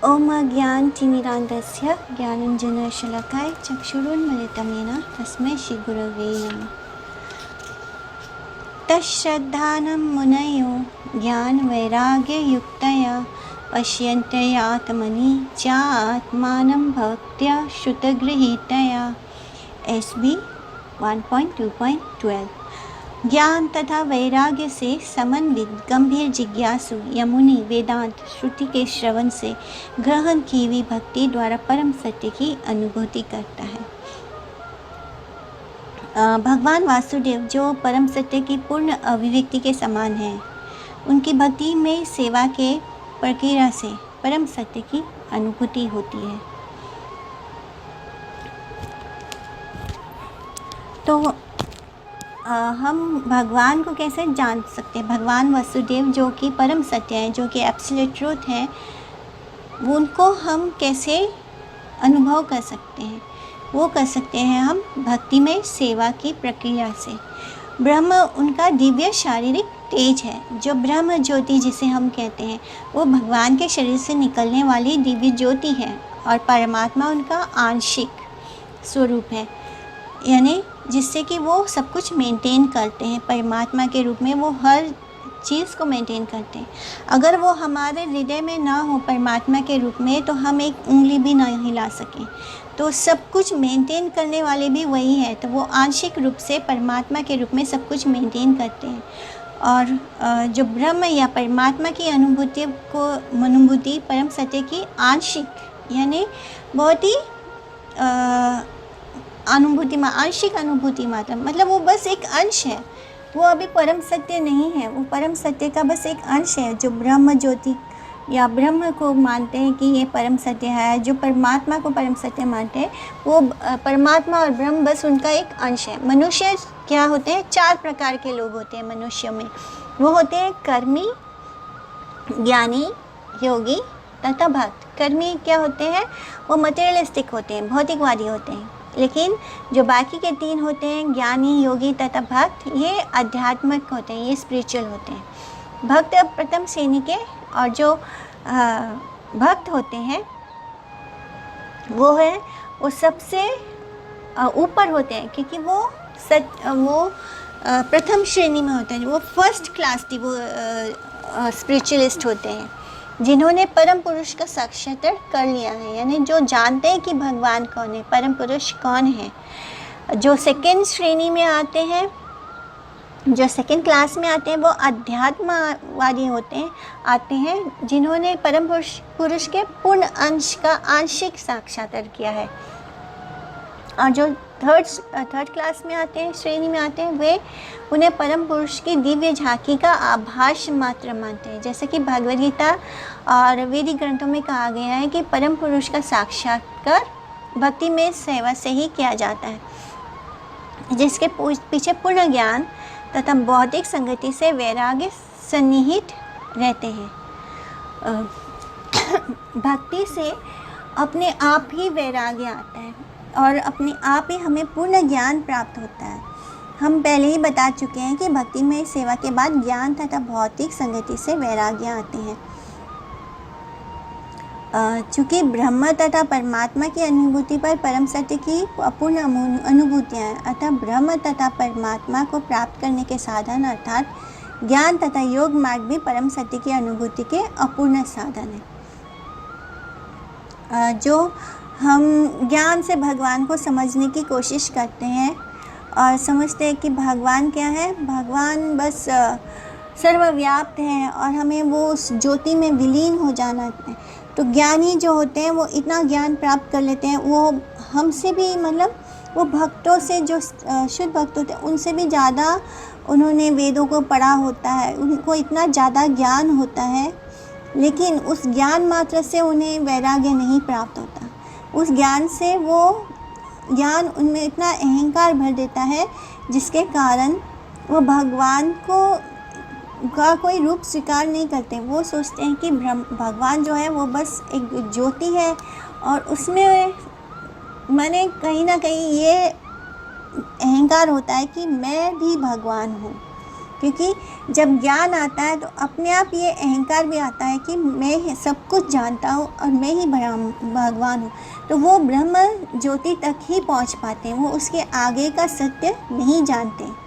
ओम ज्ञानतिमिरान्धस्य ज्ञानाञ्जनशलाकाय चक्षुरुन्मीलितं येन तस्मै श्रीगुरवे नमः। तच्छ्रद्धानं मुनयो ज्ञानवैराग्ययुक्तया पश्यन्त्यात्मनि चात्मानं भक्त्या श्रुतगृहीतया। SB 1.2.12। ज्ञान तथा वैराग्य से समन्वित गंभीर जिज्ञासु यमुनि वेदांत श्रुति के श्रवण से ग्रहण की हुई भक्ति द्वारा परम सत्य की अनुभूति करता है। भगवान वासुदेव जो परम सत्य की पूर्ण अभिव्यक्ति के समान है, उनकी भक्ति में सेवा के प्रक्रिया से परम सत्य की अनुभूति होती है। तो हम भगवान को कैसे जान सकते हैं? भगवान वासुदेव जो कि परम सत्य है, जो कि एब्सोल्यूट ट्रूथ है, उनको हम कैसे अनुभव कर सकते हैं? वो कर सकते हैं हम भक्ति में सेवा की प्रक्रिया से। ब्रह्म उनका दिव्य शारीरिक तेज है। जो ब्रह्म ज्योति जिसे हम कहते हैं, वो भगवान के शरीर से निकलने वाली दिव्य ज्योति है और परमात्मा उनका आंशिक स्वरूप है, यानी जिससे कि वो सब कुछ मेंटेन करते हैं। परमात्मा के रूप में वो हर चीज़ को मेंटेन करते हैं। अगर वो हमारे हृदय में ना हो परमात्मा के रूप में, तो हम एक उंगली भी ना हिला सकें। तो सब कुछ मेंटेन करने वाले भी वही है। तो वो आंशिक रूप से परमात्मा के रूप में सब कुछ मेंटेन करते हैं। और जो ब्रह्म या परमात्मा की अनुभूति परम सत्य की आंशिक, यानी बहुत ही आंशिक अनुभूति मात्र, मतलब वो बस एक अंश है। वो अभी परम सत्य नहीं है, वो परम सत्य का बस एक अंश है। जो ब्रह्म ज्योति या ब्रह्म को मानते हैं कि ये परम सत्य है, जो परमात्मा को परम सत्य मानते हैं, वो परमात्मा और ब्रह्म बस उनका एक अंश है। मनुष्य क्या होते हैं? 4 प्रकार के लोग होते हैं मनुष्यों में। वो होते हैं कर्मी, ज्ञानी, योगी तथा भक्त। कर्मी क्या होते हैं? वो मटेरियलिस्टिक होते हैं, भौतिकवादी होते हैं। लेकिन जो बाकी के 3 होते हैं, ज्ञानी, योगी तथा भक्त, ये आध्यात्मिक होते हैं, ये स्पिरिचुअल होते हैं। भक्त प्रथम श्रेणी के, और जो भक्त होते हैं वो सबसे ऊपर होते हैं, क्योंकि वो प्रथम श्रेणी में होते हैं। वो फर्स्ट क्लास थी, वो स्पिरिचुअलिस्ट होते हैं, जिन्होंने परम पुरुष का साक्षात्कार कर लिया है, यानी जो जानते हैं कि भगवान कौन है, परम पुरुष कौन है। जो सेकेंड श्रेणी में आते हैं, जो सेकेंड क्लास में आते हैं, वो अध्यात्मवादी आते हैं, जिन्होंने परम पुरुष के पूर्ण अंश का आंशिक साक्षात्कार किया है। और जो थर्ड क्लास में आते हैं, श्रेणी में आते हैं, वे उन्हें परम पुरुष की दिव्य झांकी का आभास मात्र मानते हैं। जैसे कि भगवद गीता और वैदिक ग्रंथों में कहा गया है कि परम पुरुष का साक्षात्कार भक्ति में सेवा से ही किया जाता है, जिसके पीछे पूर्ण ज्ञान तथा बौद्धिक संगति से वैराग्य सन्निहित रहते हैं। भक्ति से अपने आप ही वैराग्य आता है और अपने आप ही हमें पूर्ण ज्ञान प्राप्त होता है। हम पहले ही बता चुके हैं कि भक्ति में सेवा के बाद ज्ञान तथा भौतिक संगति से वैराग्य आते हैं। चूँकि ब्रह्म तथा परमात्मा की अनुभूति पर परम सत्य की अपूर्ण अनुभूतियाँ हैं, अतः ब्रह्म तथा परमात्मा को प्राप्त करने के साधन अर्थात ज्ञान तथा योग मार्ग भी परम सत्य की अनुभूति के अपूर्ण साधन हैं। जो हम ज्ञान से भगवान को समझने की कोशिश करते हैं और समझते हैं कि भगवान क्या है, भगवान बस सर्वव्याप्त है और हमें वो उस ज्योति में विलीन हो जाना है। तो ज्ञानी जो होते हैं वो इतना ज्ञान प्राप्त कर लेते हैं, वो हमसे भी, मतलब वो भक्तों से, जो शुद्ध भक्त होते हैं, उनसे भी ज़्यादा उन्होंने वेदों को पढ़ा होता है, उनको इतना ज़्यादा ज्ञान होता है, लेकिन उस ज्ञान मात्र से उन्हें वैराग्य नहीं प्राप्त होता। उस ज्ञान से ज्ञान उनमें इतना अहंकार भर देता है, जिसके कारण वो भगवान का कोई रूप स्वीकार नहीं करते। वो सोचते हैं कि भगवान जो है वो बस एक ज्योति है और उसमें मैंने कहीं ना कहीं ये अहंकार होता है कि मैं भी भगवान हूँ। क्योंकि जब ज्ञान आता है तो अपने आप ये अहंकार भी आता है कि मैं सब कुछ जानता हूँ और मैं ही भगवान हूँ। तो वो ब्रह्म ज्योति तक ही पहुँच पाते हैं, वो उसके आगे का सत्य नहीं जानते।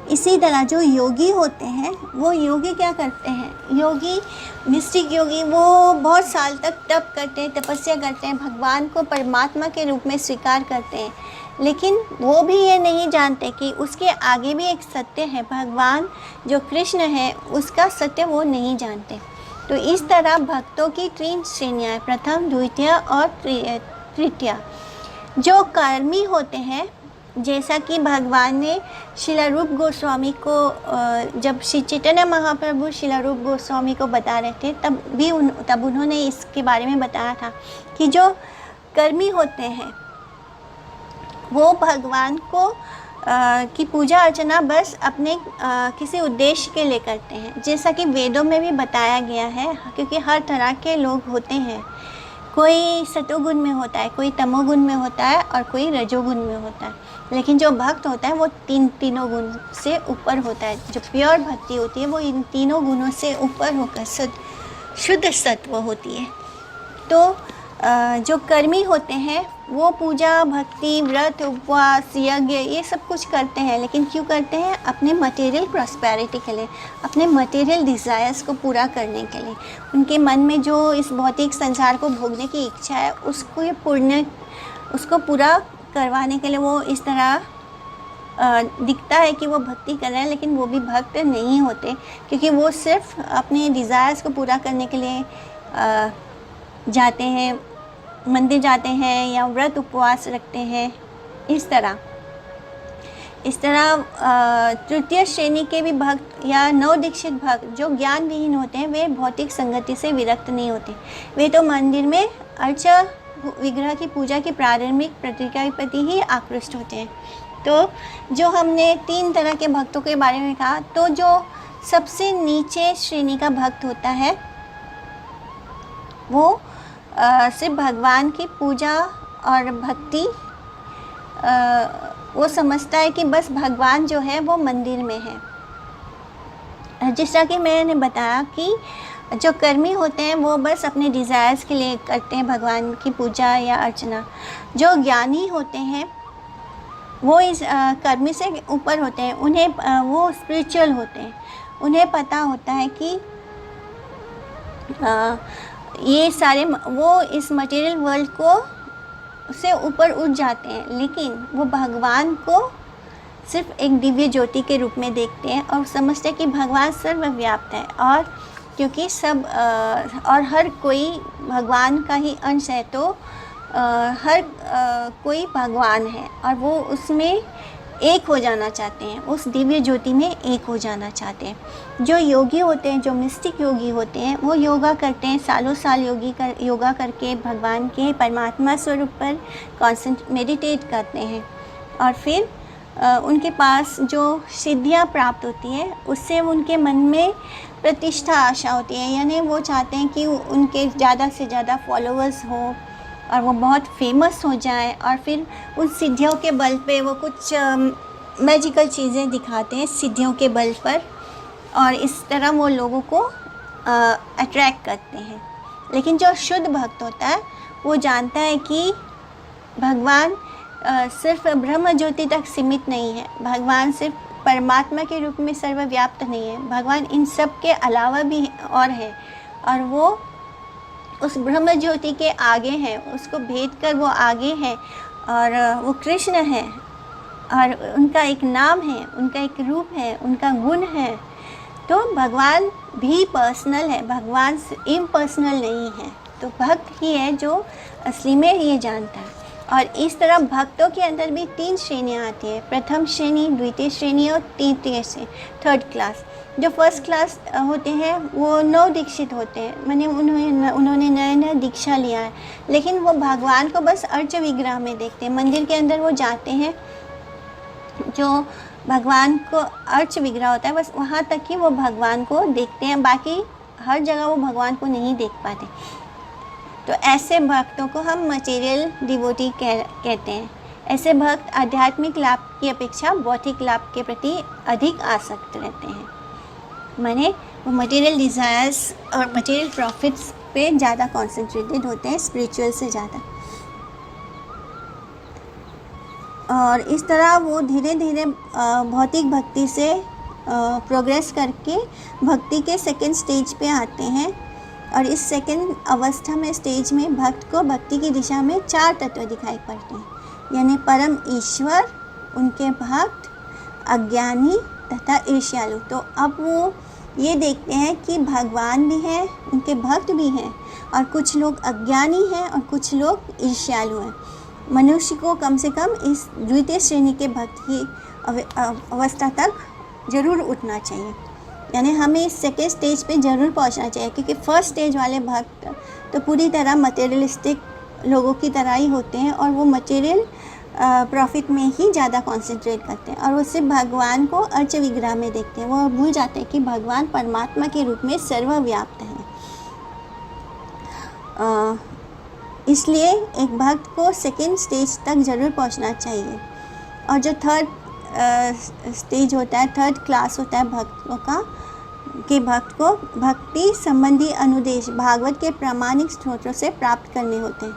इसी तरह जो योगी होते हैं, वो योगी क्या करते हैं, योगी मिस्टिक योगी वो बहुत साल तक तप करते हैं, तपस्या करते हैं, भगवान को परमात्मा के रूप में स्वीकार करते हैं, लेकिन वो भी ये नहीं जानते कि उसके आगे भी एक सत्य है, भगवान जो कृष्ण है उसका सत्य वो नहीं जानते। तो इस तरह भक्तों की 3 श्रेणियाँ हैं, प्रथम, द्वितीय और तृतीय। जो कर्मी होते हैं, जैसा कि भगवान ने श्रील रूप गोस्वामी को, जब श्री चैतन्य महाप्रभु श्रील रूप गोस्वामी को बता रहे थे तब उन्होंने इसके बारे में बताया था कि जो कर्मी होते हैं वो भगवान को की पूजा अर्चना बस अपने किसी उद्देश्य के लिए करते हैं, जैसा कि वेदों में भी बताया गया है। क्योंकि हर तरह के लोग होते हैं, कोई सतोगुण में होता है, कोई तमोगुण में होता है और कोई रजोगुण में होता है, लेकिन जो भक्त होता है वो तीनों गुण से ऊपर होता है। जो प्योर भक्ति होती है वो इन तीनों गुणों से ऊपर होकर शुद्ध सत्व होती है। तो जो कर्मी होते हैं वो पूजा, भक्ति, व्रत, उपवास, यज्ञ ये सब कुछ करते हैं, लेकिन क्यों करते हैं, अपने मटेरियल प्रॉस्पेरिटी के लिए, अपने मटेरियल डिज़ायर्स को पूरा करने के लिए। उनके मन में जो इस भौतिक संसार को भोगने की इच्छा है उसको पूरा करवाने के लिए वो इस तरह दिखता है कि वो भक्ति कर रहे हैं, लेकिन वो भी भक्त नहीं होते, क्योंकि वो सिर्फ अपने डिज़ायर्स को पूरा करने के लिए जाते हैं, मंदिर जाते हैं या व्रत उपवास रखते हैं। इस तरह तृतीय श्रेणी के भी भक्त या नवदीक्षित भक्त जो ज्ञान विहीन होते हैं, वे भौतिक संगति से विरक्त नहीं होते। वे तो मंदिर में अर्च विग्रह की पूजा की प्रारंभिक प्रतिक्रिया के प्रति ही आकृष्ट होते हैं। तो जो हमने 3 तरह के भक्तों के बारे में कहा, तो जो सबसे नीचे श्रेणी का भक्त होता है वो सिर्फ भगवान की पूजा और भक्ति वो समझता है कि बस भगवान जो है वो मंदिर में है। जिस तरह कि मैंने बताया कि जो कर्मी होते हैं वो बस अपने डिज़ायर्स के लिए करते हैं भगवान की पूजा या अर्चना। जो ज्ञानी होते हैं वो इस कर्मी से ऊपर होते हैं, उन्हें वो स्पिरिचुअल होते हैं, उन्हें पता होता है कि ये सारे वो इस मटेरियल वर्ल्ड को से ऊपर उठ जाते हैं, लेकिन वो भगवान को सिर्फ एक दिव्य ज्योति के रूप में देखते हैं और समझते हैं कि भगवान सर्वव्याप्त है, और क्योंकि सब और हर कोई भगवान का ही अंश है, तो हर कोई भगवान है और वो उसमें एक हो जाना चाहते हैं, उस दिव्य ज्योति में एक हो जाना चाहते हैं। जो योगी होते हैं, जो मिस्टिक योगी होते हैं, वो योगा करते हैं, सालों साल योगा करके भगवान के परमात्मा स्वरूप पर मेडिटेट करते हैं, और फिर उनके पास जो सिद्धियाँ प्राप्त होती हैं उससे उनके मन में प्रतिष्ठा आशा होती है, यानी वो चाहते हैं कि उनके ज़्यादा से ज़्यादा फॉलोअर्स हों और वो बहुत फेमस हो जाए, और फिर उन सिद्धियों के बल पे वो कुछ मैजिकल चीज़ें दिखाते हैं सिद्धियों के बल पर, और इस तरह वो लोगों को अट्रैक्ट करते हैं। लेकिन जो शुद्ध भक्त होता है वो जानता है कि भगवान सिर्फ ब्रह्म ज्योति तक सीमित नहीं है, भगवान सिर्फ परमात्मा के रूप में सर्वव्याप्त नहीं है, भगवान इन सब के अलावा भी और है, और वो उस ब्रह्म ज्योति के आगे हैं, उसको भेद कर वो आगे हैं, और वो कृष्ण है, और उनका एक नाम है, उनका एक रूप है, उनका गुण है। तो भगवान भी पर्सनल है, भगवान इम्पर्सनल नहीं है। तो भक्त ही है जो असली में ये जानता है। और इस तरह भक्तों के अंदर भी 3 श्रेणियाँ आती है, प्रथम श्रेणी, द्वितीय श्रेणी और तृतीय श्रेणी, 3rd क्लास। जो फर्स्ट क्लास होते हैं वो नव दीक्षित होते हैं, माने उन्होंने नया दीक्षा लिया है, लेकिन वो भगवान को बस अर्च विग्रह में देखते हैं। मंदिर के अंदर वो जाते हैं, जो भगवान को अर्च विग्रह होता है बस वहाँ तक ही वो भगवान को देखते हैं, बाकी हर जगह वो भगवान को नहीं देख पाते। तो ऐसे भक्तों को हम मटेरियल डिवोटी कहते हैं। ऐसे भक्त आध्यात्मिक लाभ की अपेक्षा भौतिक लाभ के प्रति अधिक आसक्त रहते हैं, माने वो मटेरियल डिज़ायर्स और मटेरियल प्रॉफिट्स पे ज़्यादा कॉन्सेंट्रेटेड होते हैं स्पिरिचुअल से ज़्यादा। और इस तरह वो धीरे धीरे भौतिक भक्ति से प्रोग्रेस करके भक्ति के सेकंड स्टेज पे आते हैं। और इस सेकंड अवस्था में स्टेज में भक्त को भक्ति की दिशा में 4 तत्व दिखाई पड़ते हैं, यानी परम ईश्वर, उनके भक्त, अज्ञानी तथा ईर्ष्यालु। तो अब वो ये देखते हैं कि भगवान भी हैं, उनके भक्त भी हैं, और कुछ लोग अज्ञानी हैं और कुछ लोग ईर्ष्यालु हैं। मनुष्य को कम से कम इस द्वितीय श्रेणी के भक्त की अवस्था तक ज़रूर उठना चाहिए, यानी हमें इस सेकेंड स्टेज पे ज़रूर पहुंचना चाहिए, क्योंकि फर्स्ट स्टेज वाले भक्त तो पूरी तरह मटेरियलिस्टिक लोगों की तरह ही होते हैं और वो मटेरियल प्रॉफिट में ही ज़्यादा कंसंट्रेट करते हैं और वो सिर्फ भगवान को अर्च विग्रह में देखते हैं। वो भूल जाते हैं कि भगवान परमात्मा के रूप में सर्वव्याप्त है। इसलिए एक भक्त को सेकेंड स्टेज तक ज़रूर पहुंचना चाहिए। और जो थर्ड स्टेज होता है, थर्ड क्लास होता है भक्तों का, कि भक्त को भक्ति संबंधी अनुदेश भागवत के प्रामाणिक स्रोतों से प्राप्त करने होते हैं।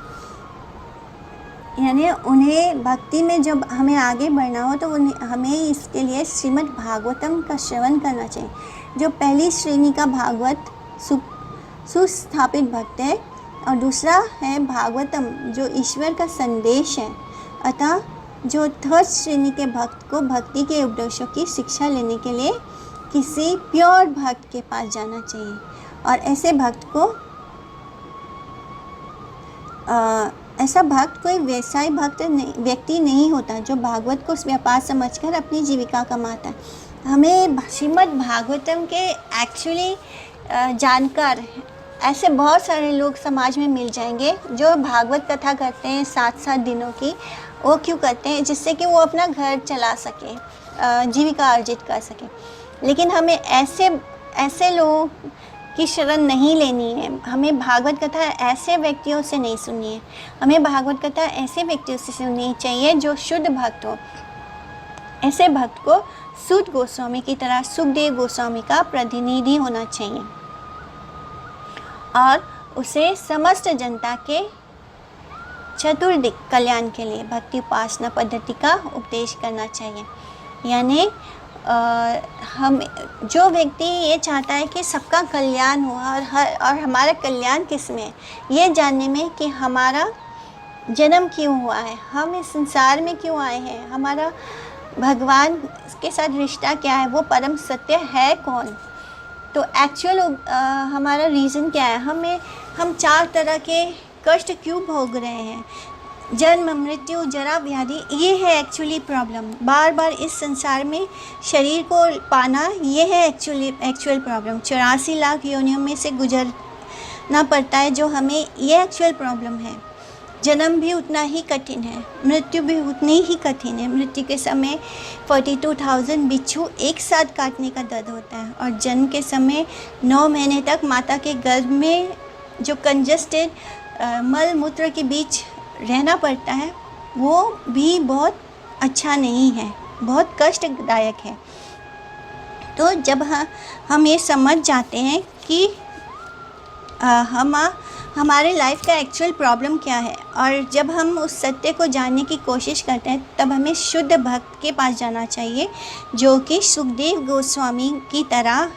यानी उन्हें भक्ति में जब हमें आगे बढ़ना हो तो हमें इसके लिए श्रीमद् भागवतम का श्रवण करना चाहिए। जो पहली श्रेणी का भागवत सुस्थापित भक्त है, और दूसरा है भागवतम जो ईश्वर का संदेश है। अतः जो थर्ड श्रेणी के भक्त को भक्ति के उपदेशों की शिक्षा लेने के लिए किसी प्योर भक्त के पास जाना चाहिए। और ऐसे भक्त को ऐसा भक्त कोई व्यवसाय व्यक्ति नहीं होता जो भागवत को व्यापार समझकर अपनी जीविका कमाता है। हमें श्रीमद् भागवतम के एक्चुअली जानकार ऐसे बहुत सारे लोग समाज में मिल जाएंगे जो भागवत कथा करते हैं 7-7 दिनों की। वो क्यों करते हैं? जिससे कि वो अपना घर चला सके, जीविका अर्जित कर सके। लेकिन हमें ऐसे लोगों की शरण नहीं लेनी है। हमें भागवत कथा ऐसे व्यक्तियों से नहीं सुननी है। हमें भागवत कथा ऐसे व्यक्तियों से सुननी चाहिए जो शुद्ध भक्त हो। ऐसे भक्त को सूत गोस्वामी की तरह सुखदेव गोस्वामी का प्रतिनिधि होना चाहिए और उसे समस्त जनता के चतुर्दिक कल्याण के लिए भक्ति उपासना पद्धति का उपदेश करना चाहिए। यानी हम जो व्यक्ति ये चाहता है कि सबका कल्याण हो और हमारा कल्याण किस में, ये जानने में कि हमारा जन्म क्यों हुआ है, हम इस संसार में क्यों आए हैं, हमारा भगवान के साथ रिश्ता क्या है, वो परम सत्य है कौन, तो एक्चुअल हमारा रीज़न क्या है, हम 4 तरह के कष्ट क्यों भोग रहे हैं, जन्म मृत्यु जरा व्याधि, ये है एक्चुअली प्रॉब्लम। बार बार इस संसार में शरीर को पाना, ये है एक्चुअल प्रॉब्लम। 84 लाख योनियों में से गुजरना पड़ता है जो हमें, ये एक्चुअल प्रॉब्लम है। जन्म भी उतना ही कठिन है, मृत्यु भी उतनी ही कठिन है। मृत्यु के समय 42,000 बिच्छू एक साथ काटने का दर्द होता है और जन्म के समय 9 महीने तक माता के गर्भ में जो कंजस्टेड मल मूत्र के बीच रहना पड़ता है, वो भी बहुत अच्छा नहीं है, बहुत कष्टदायक है। तो जब हम ये समझ जाते हैं कि हमारे लाइफ का एक्चुअल प्रॉब्लम क्या है और जब हम उस सत्य को जानने की कोशिश करते हैं, तब हमें शुद्ध भक्त के पास जाना चाहिए जो कि सुखदेव गोस्वामी की तरह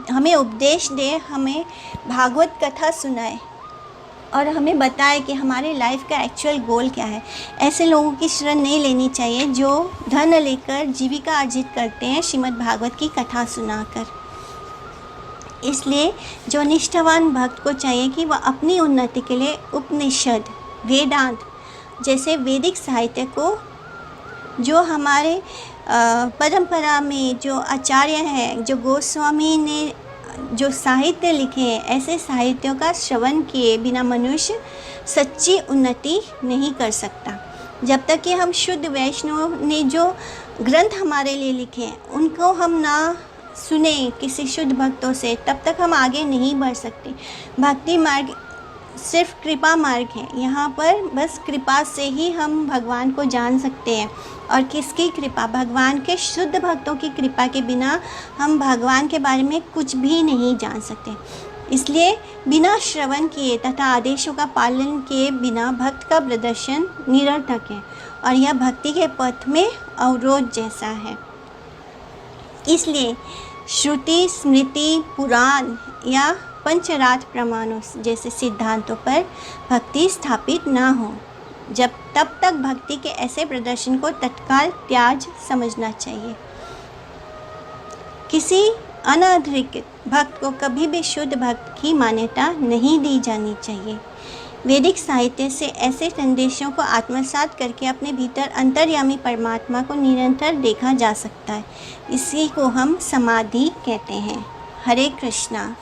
हमें उपदेश दे, हमें भागवत कथा सुनाए और हमें बताए कि हमारे लाइफ का एक्चुअल गोल क्या है। ऐसे लोगों की शरण नहीं लेनी चाहिए जो धन लेकर जीविका अर्जित करते हैं श्रीमद् भागवत की कथा सुनाकर। इसलिए जो निष्ठावान भक्त को चाहिए कि वह अपनी उन्नति के लिए उपनिषद, वेदांत जैसे वैदिक साहित्य को, जो हमारे परंपरा में जो आचार्य हैं, जो गोस्वामी ने जो साहित्य लिखे हैं, ऐसे साहित्यों का श्रवण किए बिना मनुष्य सच्ची उन्नति नहीं कर सकता। जब तक कि हम शुद्ध वैष्णव ने जो ग्रंथ हमारे लिए लिखे हैं उनको हम ना सुने किसी शुद्ध भक्तों से, तब तक हम आगे नहीं बढ़ सकते। भक्ति मार्ग सिर्फ कृपा मार्ग है। यहाँ पर बस कृपा से ही हम भगवान को जान सकते हैं। और किसकी कृपा? भगवान के शुद्ध भक्तों की कृपा के बिना हम भगवान के बारे में कुछ भी नहीं जान सकते। इसलिए बिना श्रवण किए तथा आदेशों का पालन किए बिना भक्त का प्रदर्शन निरर्थक है और यह भक्ति के पथ में अवरोध जैसा है। इसलिए श्रुति, स्मृति, पुराण या पंचरात्र प्रमाणों जैसे सिद्धांतों पर भक्ति स्थापित ना हो, तब तक भक्ति के ऐसे प्रदर्शन को तत्काल त्याज समझना चाहिए। किसी अनधिकृत भक्त को कभी भी शुद्ध भक्त की मान्यता नहीं दी जानी चाहिए। वैदिक साहित्य से ऐसे संदेशों को आत्मसात करके अपने भीतर अंतर्यामी परमात्मा को निरंतर देखा जा सकता है। इसी को हम समाधि कहते हैं। हरे कृष्णा।